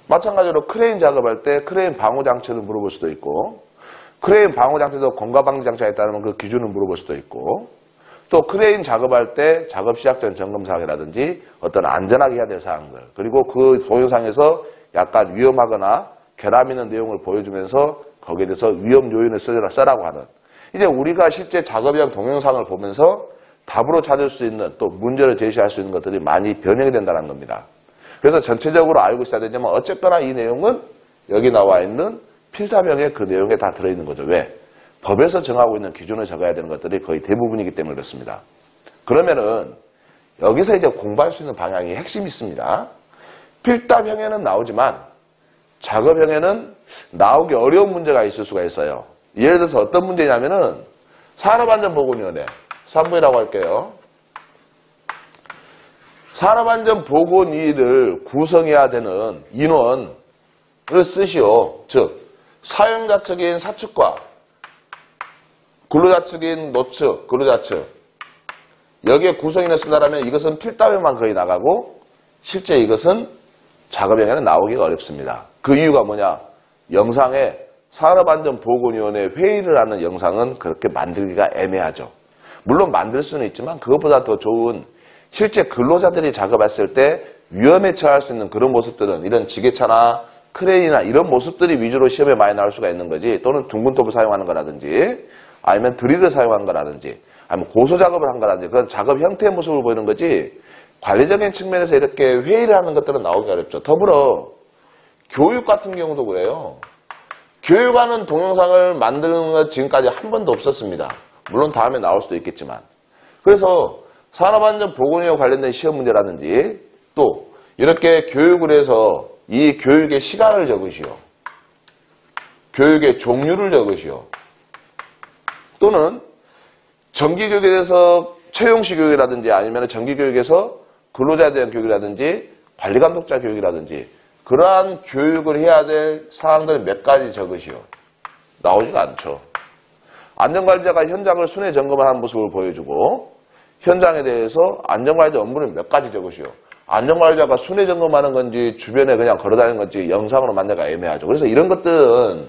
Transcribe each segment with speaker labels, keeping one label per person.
Speaker 1: 마찬가지로 크레인 작업할 때 크레인 방호 장치를 물어볼 수도 있고, 크레인 방호 장치도 공가 방지 장치가 있다면 그 기준을 물어볼 수도 있고, 또 크레인 작업할 때 작업 시작 전 점검 사항이라든지 어떤 안전하게 해야 될 사항들, 그리고 그 동영상에서 약간 위험하거나 결함 있는 내용을 보여주면서 거기에 대해서 위험 요인을 써라고 하는, 이제 우리가 실제 작업용 동영상을 보면서 답으로 찾을 수 있는 또 문제를 제시할 수 있는 것들이 많이 변형이 된다는 겁니다. 그래서 전체적으로 알고 있어야 되지만 어쨌거나 이 내용은 여기 나와 있는 필답형의 그 내용에 다 들어있는 거죠. 왜? 법에서 정하고 있는 기준을 적어야 되는 것들이 거의 대부분이기 때문에 그렇습니다. 그러면은 여기서 이제 공부할 수 있는 방향이 핵심이 있습니다. 필답형에는 나오지만 작업형에는 나오기 어려운 문제가 있을 수가 있어요. 예를 들어서 어떤 문제냐면은 산업안전보건위원회 3부이라고 할게요. 산업안전보건위를 구성해야 되는 인원을 쓰시오. 즉 사용자 측인 사측과 근로자 측인 노측, 근로자 측, 여기에 구성인을 쓴다면 이것은 필답형만 거의 나가고 실제 이것은 작업형에는 나오기가 어렵습니다. 그 이유가 뭐냐? 영상에 산업안전보건위원회 회의를 하는 영상은 그렇게 만들기가 애매하죠. 물론 만들 수는 있지만 그것보다 더 좋은 실제 근로자들이 작업했을 때 위험에 처할 수 있는 그런 모습들은 이런 지게차나 크레인이나 이런 모습들이 위주로 시험에 많이 나올 수가 있는 거지, 또는 둥근톱을 사용하는 거라든지 아니면 드릴을 사용한 거라든지 아니면 고소작업을 한 거라든지 그런 작업 형태의 모습을 보이는 거지 관리적인 측면에서 이렇게 회의를 하는 것들은 나오기 어렵죠. 더불어 교육 같은 경우도 그래요. 교육하는 동영상을 만드는 것 지금까지 한 번도 없었습니다. 물론 다음에 나올 수도 있겠지만. 그래서 산업안전보건위와 관련된 시험 문제라든지 또 이렇게 교육을 해서 이 교육의 시간을 적으시오. 교육의 종류를 적으시오. 또는 정기교육에 대해서 채용식 교육이라든지 아니면 정기교육에서 근로자에 대한 교육이라든지 관리감독자 교육이라든지 그러한 교육을 해야 될 사항들 몇 가지 적으시오. 나오지가 않죠. 안전관리자가 현장을 순회 점검하는 모습을 보여주고 현장에 대해서 안전관리자 업무를 몇 가지 적으시오. 안전관리자가 순회 점검하는 건지 주변에 그냥 걸어다니는 건지 영상으로 만들기가 애매하죠. 그래서 이런 것들은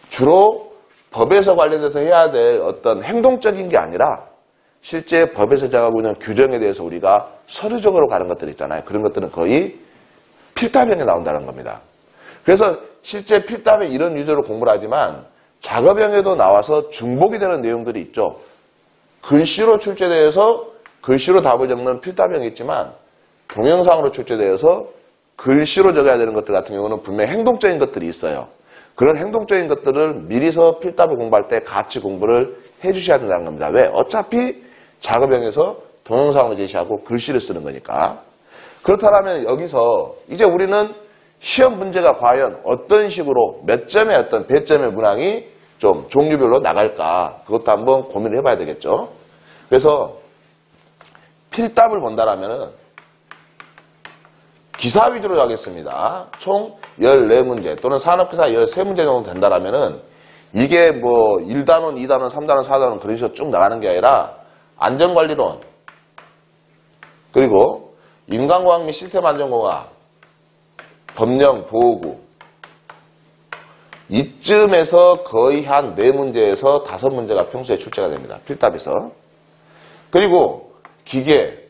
Speaker 1: 주로 법에서 관련돼서 해야 될 어떤 행동적인 게 아니라 실제 법에서 정하고 있는 규정에 대해서 우리가 서류적으로 가는 것들 있잖아요. 그런 것들은 거의 필답형에 나온다는 겁니다. 그래서 실제 필답에 이런 유저로 공부를 하지만 작업형에도 나와서 중복이 되는 내용들이 있죠. 글씨로 출제되어서 글씨로 답을 적는 필답형이 있지만 동영상으로 출제되어서 글씨로 적어야 되는 것들 같은 경우는 분명히 행동적인 것들이 있어요. 그런 행동적인 것들을 미리서 필답을 공부할 때 같이 공부를 해주셔야 된다는 겁니다. 왜? 어차피 작업형에서 동영상으로 제시하고 글씨를 쓰는 거니까. 그렇다면 여기서 이제 우리는 시험 문제가 과연 어떤 식으로 몇 점의 어떤 배점의 문항이 좀 종류별로 나갈까, 그것도 한번 고민을 해봐야 되겠죠. 그래서 필답을 본다라면은 기사 위주로 하겠습니다. 총 14문제 또는 산업기사 13문제 정도 된다라면은 이게 뭐 1단원, 2단원, 3단원, 4단원 그런 식으로 쭉 나가는 게 아니라 안전관리론, 그리고 인간공학 및 시스템 안전공학, 법령 보호구, 이쯤에서 거의 한 4문제에서 5문제가 평소에 출제가 됩니다. 필답에서. 그리고 기계,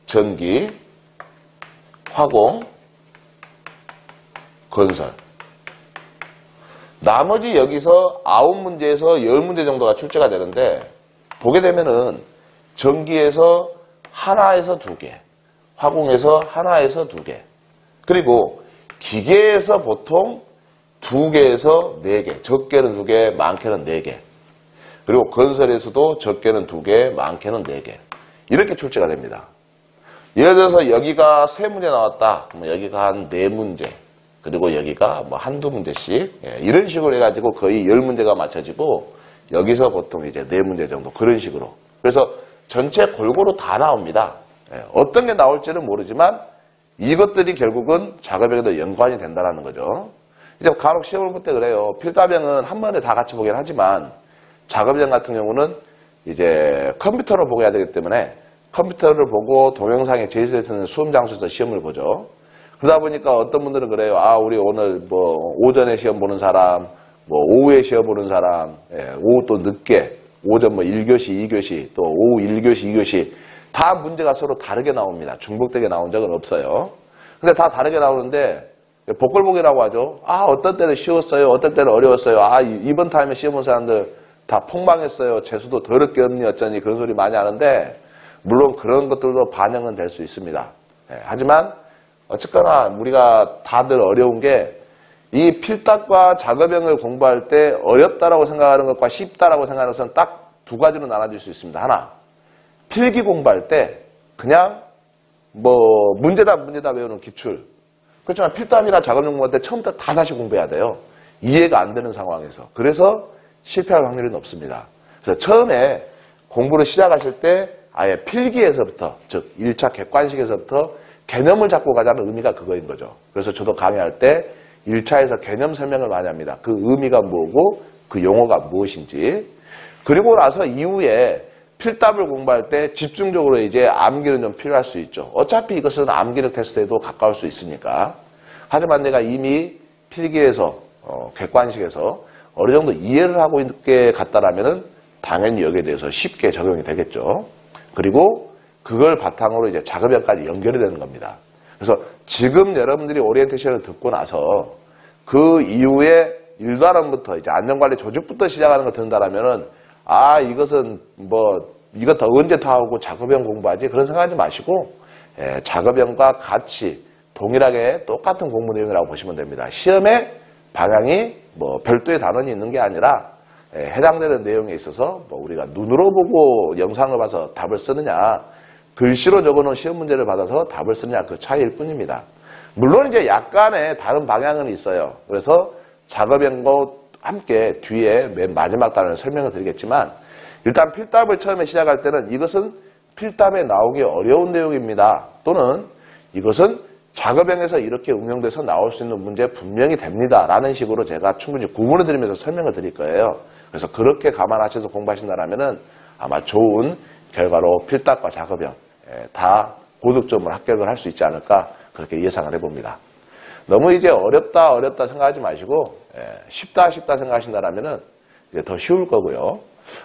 Speaker 1: 전기, 화공, 건설. 나머지 여기서 9문제에서 10문제 정도가 출제가 되는데 보게 되면은 전기에서 하나에서 2개, 화공에서 하나에서 2개, 그리고 기계에서 보통 2개에서 4개, 적게는 2개, 많게는 4개, 그리고 건설에서도 적게는 2개, 많게는 4개, 이렇게 출제가 됩니다. 예를 들어서 여기가 3문제 나왔다. 그러면 여기가 한 4문제, 그리고 여기가 뭐 한두 문제씩, 이런 식으로 해가지고 거의 10문제가 맞춰지고 여기서 보통 이제 4문제 정도 그런 식으로. 그래서 전체 골고루 다 나옵니다. 어떤 게 나올지는 모르지만 이것들이 결국은 작업형에도 연관이 된다는 거죠. 이제 간혹 시험을 볼 때 그래요. 필답형은 한 번에 다 같이 보긴 하지만 작업형 같은 경우는 이제 컴퓨터로 보고 해야 되기 때문에 컴퓨터를 보고 동영상에 제시되어 있는 수험 장소에서 시험을 보죠. 그러다 보니까 어떤 분들은 그래요. 아, 우리 오늘 뭐 오전에 시험 보는 사람, 뭐 오후에 시험 보는 사람, 오후 또 늦게, 오전 뭐 1교시, 2교시, 또 오후 1교시, 2교시 다 문제가 서로 다르게 나옵니다. 중복되게 나온 적은 없어요. 근데 다 다르게 나오는데 복걸복이라고 하죠. 아, 어떤 때는 쉬웠어요. 어떤 때는 어려웠어요. 아, 이번 타임에 시험 본 사람들 다 폭망했어요. 재수도 더럽게 없니 어쩌니 그런 소리 많이 하는데 물론 그런 것들도 반영은 될 수 있습니다. 하지만 어쨌거나 우리가 다들 어려운 게 이 필답과 작업형을 공부할 때 어렵다라고 생각하는 것과 쉽다라고 생각하는 것은 딱 두 가지로 나눠질 수 있습니다. 하나, 필기 공부할 때 그냥 뭐 문제답 외우는 기출. 그렇지만 필답이나 작업형 공부할 때 처음부터 다 다시 공부해야 돼요. 이해가 안 되는 상황에서. 그래서 실패할 확률이 높습니다. 그래서 처음에 공부를 시작하실 때 아예 필기에서부터, 즉 1차 객관식에서부터 개념을 잡고 가자는 의미가 그거인 거죠. 그래서 저도 강의할 때 1차에서 개념 설명을 많이 합니다. 그 의미가 뭐고 그 용어가 무엇인지. 그리고 나서 이후에 필답을 공부할 때 집중적으로 이제 암기는 좀 필요할 수 있죠. 어차피 이것은 암기력 테스트에도 가까울 수 있으니까. 하지만 내가 이미 필기에서 객관식에서 어느 정도 이해를 하고 있게 갔다라면은 당연히 여기에 대해서 쉽게 적용이 되겠죠. 그리고 그걸 바탕으로 이제 작업형까지 연결이 되는 겁니다. 그래서 지금 여러분들이 오리엔테이션을 듣고 나서 그 이후에 1단원부터 이제 안전관리 조직부터 시작하는 거 듣는다라면은 아, 이것은 뭐 이거 더 언제 다 하고 작업형 공부하지? 그런 생각하지 마시고 작업형과 같이 동일하게 똑같은 공부 내용이라고 보시면 됩니다. 시험에 방향이 뭐 별도의 단원이 있는 게 아니라 해당되는 내용에 있어서 뭐 우리가 눈으로 보고 영상을 봐서 답을 쓰느냐, 글씨로 적어놓은 시험 문제를 받아서 답을 쓰느냐 그 차이일 뿐입니다. 물론 이제 약간의 다른 방향은 있어요. 그래서 작업형과 함께 뒤에 맨 마지막 단원을 설명을 드리겠지만 일단 필답을 처음에 시작할 때는 이것은 필답에 나오기 어려운 내용입니다. 또는 이것은 작업형에서 이렇게 응용돼서 나올 수 있는 문제 분명히 됩니다. 라는 식으로 제가 충분히 구분을 드리면서 설명을 드릴 거예요. 그래서 그렇게 감안하셔서 공부하신다면 아마 좋은 결과로 필답과 작업형 다 고득점을 합격을 할 수 있지 않을까 그렇게 예상을 해봅니다. 너무 이제 어렵다 생각하지 마시고 쉽다 생각하신다면 이제 더 쉬울 거고요.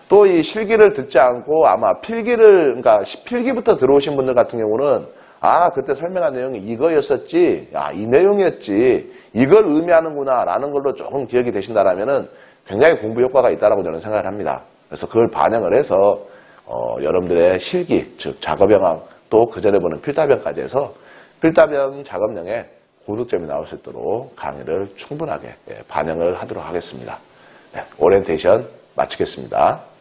Speaker 1: 또 이 실기를 듣지 않고 아마 그러니까 필기부터 들어오신 분들 같은 경우는 아, 그때 설명한 내용이 이거였었지, 아, 이 내용이었지, 이걸 의미하는구나 라는 걸로 조금 기억이 되신다면 굉장히 공부 효과가 있다고 저는 생각을 합니다. 그래서 그걸 반영을 해서 여러분들의 실기, 즉 작업형 또 그 전에 보는 필답형까지 해서 필답형 작업형에 고득점이 나올 수 있도록 강의를 충분하게 반영을 하도록 하겠습니다. 네, 오리엔테이션 마치겠습니다.